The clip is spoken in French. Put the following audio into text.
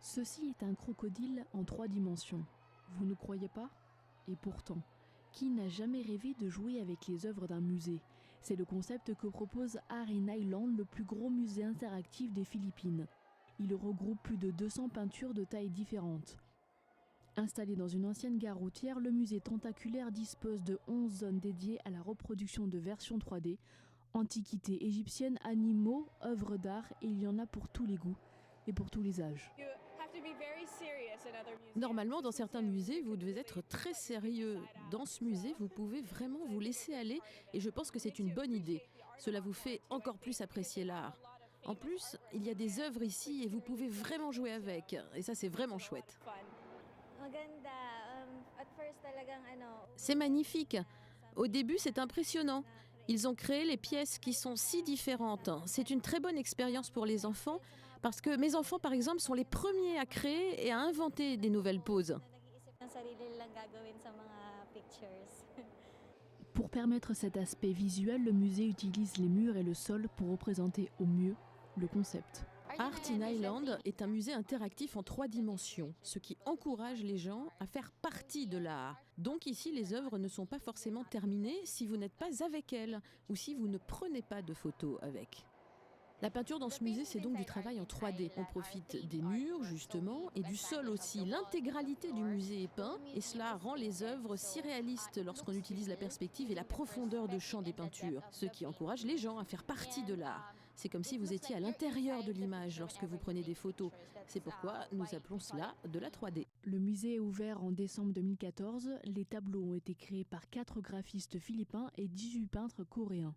Ceci est un crocodile en 3 dimensions. Vous ne croyez pas? Et pourtant, qui n'a jamais rêvé de jouer avec les œuvres d'un musée? C'est le concept que propose Art in Island, le plus gros musée interactif des Philippines. Il regroupe plus de 200 peintures de tailles différentes. Installé dans une ancienne gare routière, le musée tentaculaire dispose de 11 zones dédiées à la reproduction de versions 3D, antiquités égyptiennes, animaux, œuvres d'art, et il y en a pour tous les goûts et pour tous les âges. Normalement, dans certains musées, vous devez être très sérieux. Dans ce musée, vous pouvez vraiment vous laisser aller et je pense que c'est une bonne idée. Cela vous fait encore plus apprécier l'art. En plus, il y a des œuvres ici et vous pouvez vraiment jouer avec. Et ça, c'est vraiment chouette. C'est magnifique. Au début, c'est impressionnant. Ils ont créé les pièces qui sont si différentes. C'est une très bonne expérience pour les enfants parce que mes enfants, par exemple, sont les premiers à créer et à inventer des nouvelles poses. Pour permettre cet aspect visuel, le musée utilise les murs et le sol pour représenter au mieux le concept. Art in Island est un musée interactif en 3 dimensions, ce qui encourage les gens à faire partie de l'art. Donc ici, les œuvres ne sont pas forcément terminées si vous n'êtes pas avec elles ou si vous ne prenez pas de photos avec. La peinture dans ce musée, c'est donc du travail en 3D. On profite des murs, justement, et du sol aussi. L'intégralité du musée est peint, et cela rend les œuvres si réalistes lorsqu'on utilise la perspective et la profondeur de champ des peintures, ce qui encourage les gens à faire partie de l'art. C'est comme si vous étiez à l'intérieur de l'image lorsque vous prenez des photos. C'est pourquoi nous appelons cela de la 3D. Le musée est ouvert en décembre 2014. Les tableaux ont été créés par 4 graphistes philippins et 18 peintres coréens.